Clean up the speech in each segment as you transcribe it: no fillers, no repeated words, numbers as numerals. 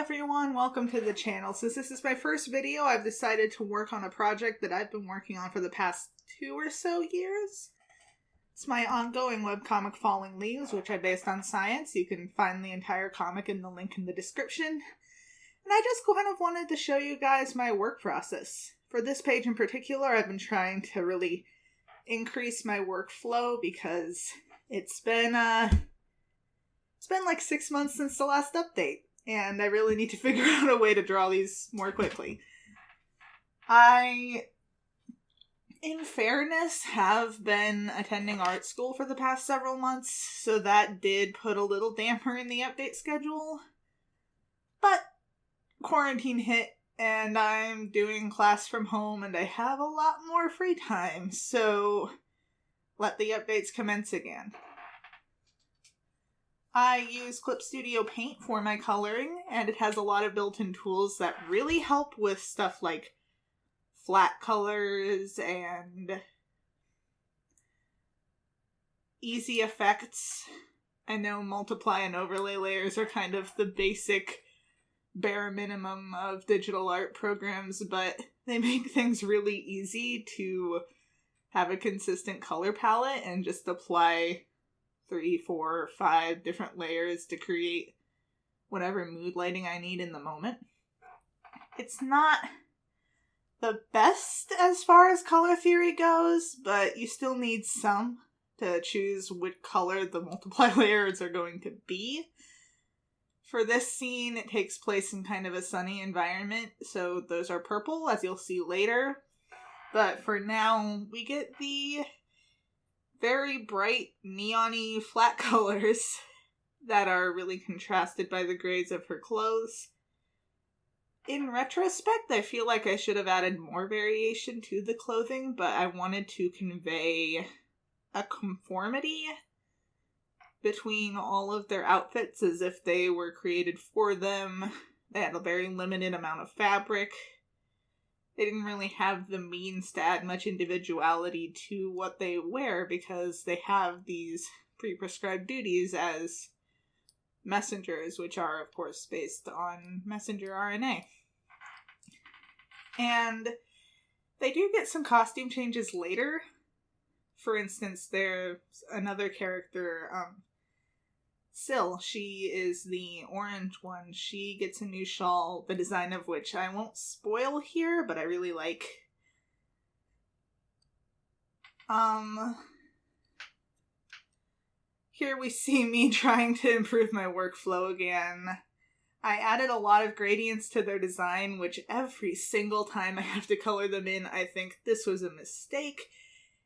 everyone, welcome to the channel. Since this is my first video, I've decided to work on a project that I've been working on for the past 2 or so years. It's my ongoing webcomic Falling Leaves, which I based on science. You can find the entire comic in the link in the description. And I just kind of wanted to show you guys my work process. For this page in particular, I've been trying to really increase my workflow because it's been like 6 months since the last update, and I really need to figure out a way to draw these more quickly. I, in fairness, have been attending art school for the past several months, so that did put a little damper in the update schedule. But quarantine hit, and I'm doing class from home, and I have a lot more free time, so let the updates commence again. I use Clip Studio Paint for my coloring, and it has a lot of built-in tools that really help with stuff like flat colors and easy effects. I know multiply and overlay layers are kind of the basic bare minimum of digital art programs, but they make things really easy to have a consistent color palette and just apply 3, 4, 5 different layers to create whatever mood lighting I need in the moment. It's not the best as far as color theory goes, but you still need some to choose which color the multiply layers are going to be. For this scene, it takes place in kind of a sunny environment, so those are purple, as you'll see later. But for now, we get the very bright, neon-y flat colors that are really contrasted by the grays of her clothes. In retrospect, I feel like I should have added more variation to the clothing, but I wanted to convey a conformity between all of their outfits as if they were created for them. They had a very limited amount of fabric. They didn't really have the means to add much individuality to what they wear because they have these pre-prescribed duties as messengers, which are, of course, based on messenger RNA. And they do get some costume changes later. For instance, there's another character, Syl. She is the orange one. She gets a new shawl, the design of which I won't spoil here, but I really like. Here we see me trying to improve my workflow again. I added a lot of gradients to their design, which every single time I have to color them in, I think this was a mistake.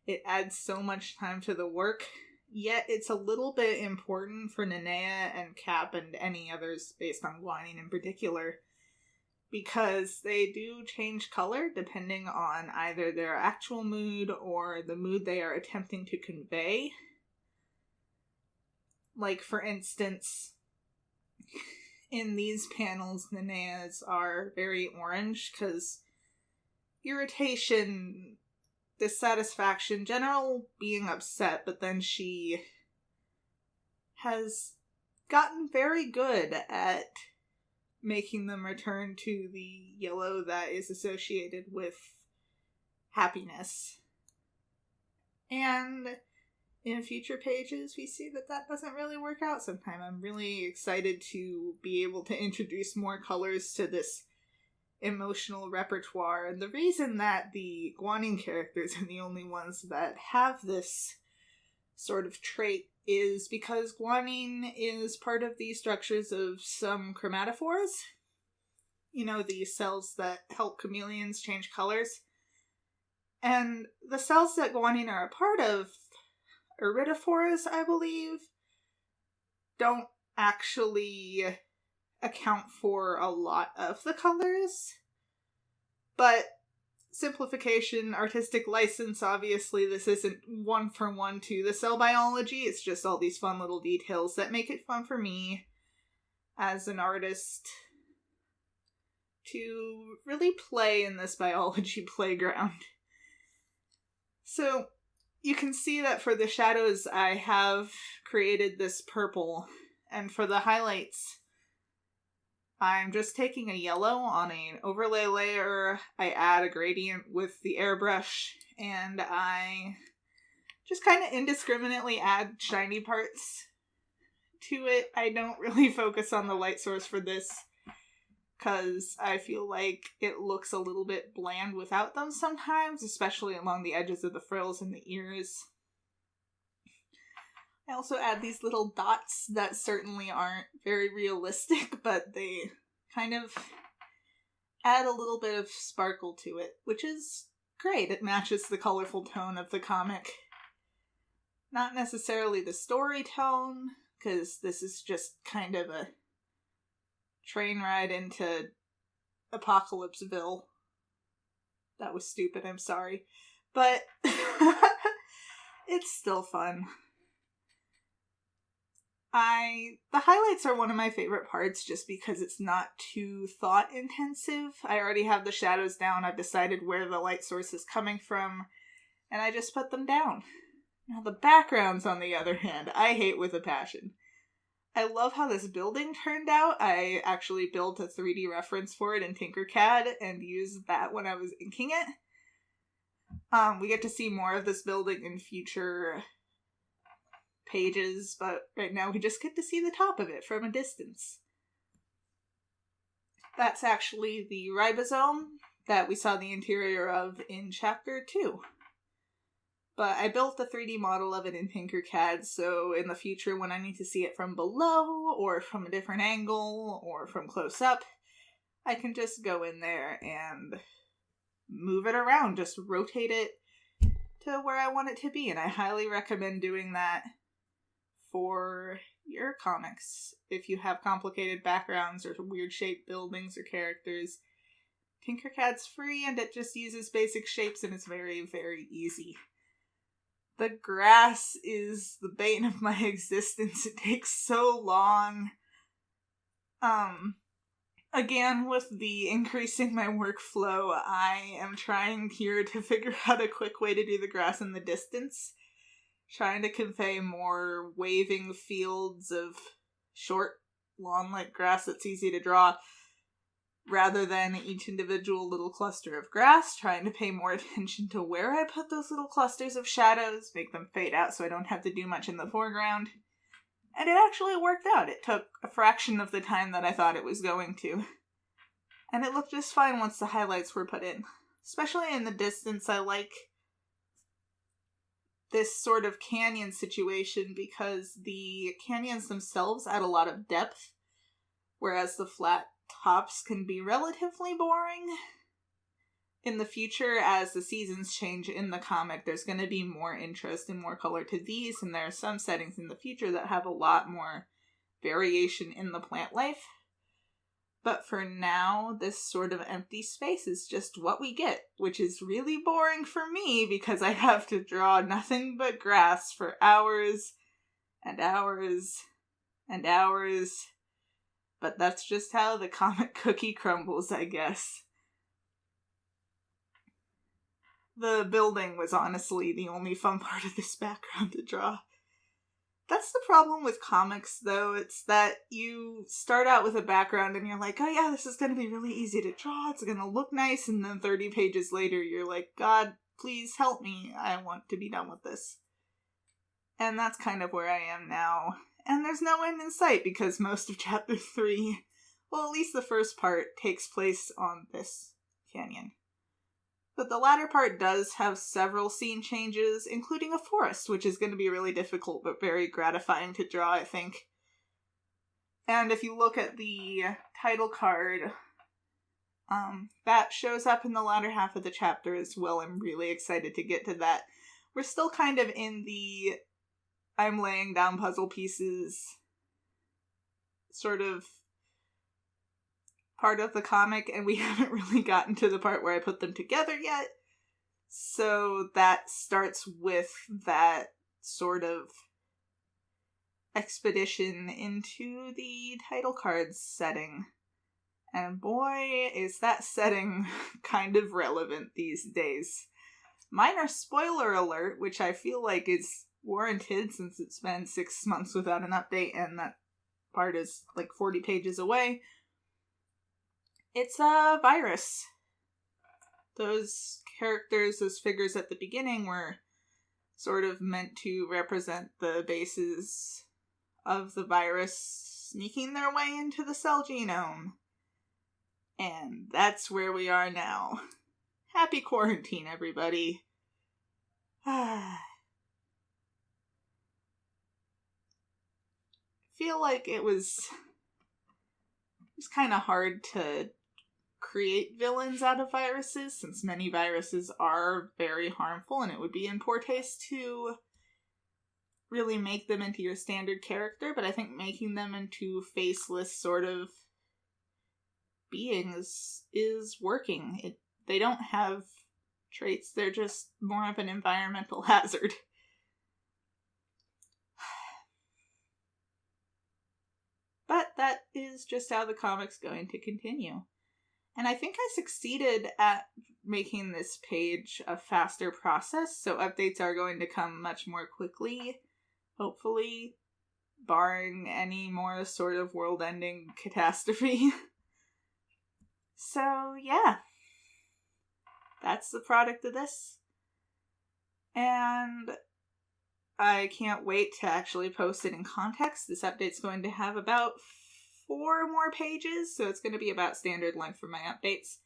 It adds so much time to the work. Yet it's a little bit important for Nanea and Cap and any others based on Guanine in particular, because they do change color depending on either their actual mood or the mood they are attempting to convey. Like, for instance, in these panels, Nanea's are very orange because irritation, dissatisfaction, general being upset, but then she has gotten very good at making them return to the yellow that is associated with happiness. And in future pages, we see that that doesn't really work out sometimes. I'm really excited to be able to introduce more colors to this emotional repertoire, and the reason that the Guanine characters are the only ones that have this sort of trait is because Guanine is part of the structures of some chromatophores. You know, the cells that help chameleons change colors. And the cells that Guanine are a part of, iridophores, I believe, don't actually account for a lot of the colors, but simplification, artistic license, obviously this isn't one-for-one to the cell biology, it's just all these fun little details that make it fun for me as an artist to really play in this biology playground. So you can see that for the shadows I have created this purple, and for the highlights I'm just taking a yellow on an overlay layer. I add a gradient with the airbrush, and I just kind of indiscriminately add shiny parts to it. I don't really focus on the light source for this, because I feel like it looks a little bit bland without them sometimes, especially along the edges of the frills and the ears. I also add these little dots that certainly aren't very realistic, but they kind of add a little bit of sparkle to it, which is great. It matches the colorful tone of the comic. Not necessarily the story tone, because this is just kind of a train ride into Apocalypseville. That was stupid, I'm sorry. But it's still fun. The highlights are one of my favorite parts just because it's not too thought intensive. I already have the shadows down, I've decided where the light source is coming from, and I just put them down. Now the backgrounds, on the other hand, I hate with a passion. I love how this building turned out. I actually built a 3D reference for it in Tinkercad and used that when I was inking it. We get to see more of this building in future pages, but right now we just get to see the top of it from a distance. That's actually the ribosome that we saw the interior of in Chapter 2. But I built a 3D model of it in Tinkercad, so in the future when I need to see it from below, or from a different angle, or from close up, I can just go in there and move it around, just rotate it to where I want it to be, and I highly recommend doing that for your comics. If you have complicated backgrounds or weird shaped buildings or characters, Tinkercad's free and it just uses basic shapes and it's very, very easy. The grass is the bane of my existence. It takes so long. Again, with the increasing my workflow, I am trying here to figure out a quick way to do the grass in the distance. Trying to convey more waving fields of short, lawn-like grass that's easy to draw, rather than each individual little cluster of grass, trying to pay more attention to where I put those little clusters of shadows, make them fade out so I don't have to do much in the foreground. And it actually worked out. It took a fraction of the time that I thought it was going to. And it looked just fine once the highlights were put in. Especially in the distance, I like this sort of canyon situation because the canyons themselves add a lot of depth, whereas the flat tops can be relatively boring. In the future, as the seasons change in the comic, there's going to be more interest and more color to these, and there are some settings in the future that have a lot more variation in the plant life. But for now, this sort of empty space is just what we get, which is really boring for me because I have to draw nothing but grass for hours and hours and hours. But that's just how the comic cookie crumbles, I guess. The building was honestly the only fun part of this background to draw. That's the problem with comics, though. It's that you start out with a background and you're like, oh yeah, this is going to be really easy to draw. It's going to look nice. And then 30 pages later, you're like, God, please help me. I want to be done with this. And that's kind of where I am now. And there's no end in sight because most of Chapter 3, well, at least the first part, takes place on this canyon. But the latter part does have several scene changes, including a forest, which is going to be really difficult but very gratifying to draw, I think. And if you look at the title card, that shows up in the latter half of the chapter as well. I'm really excited to get to that. We're still kind of in the I'm laying down puzzle pieces sort of part of the comic, and we haven't really gotten to the part where I put them together yet. So that starts with that sort of expedition into the title card's setting. And boy, is that setting kind of relevant these days. Minor spoiler alert, which I feel like is warranted since it's been 6 months without an update and that part is like 40 pages away. It's a virus. Those characters, those figures at the beginning were sort of meant to represent the bases of the virus sneaking their way into the cell genome. And that's where we are now. Happy quarantine, everybody. I feel like it was kind of hard to create villains out of viruses, since many viruses are very harmful, and it would be in poor taste to really make them into your standard character, but I think making them into faceless sort of beings is working. They don't have traits, they're just more of an environmental hazard. But that is just how the comic's going to continue. And I think I succeeded at making this page a faster process, so updates are going to come much more quickly, hopefully, barring any more sort of world-ending catastrophe. So, yeah. That's the product of this. And I can't wait to actually post it in context. This update's going to have about 4 more pages, so it's going to be about standard length for my updates.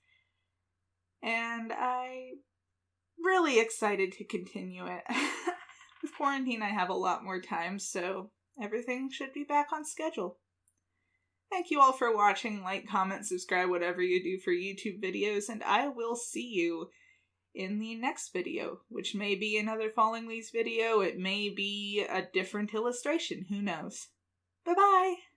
And I'm really excited to continue it. With quarantine, I have a lot more time, so everything should be back on schedule. Thank you all for watching. Like, comment, subscribe, whatever you do for YouTube videos, and I will see you in the next video, which may be another Falling Leaves video, it may be a different illustration, who knows. Bye-bye!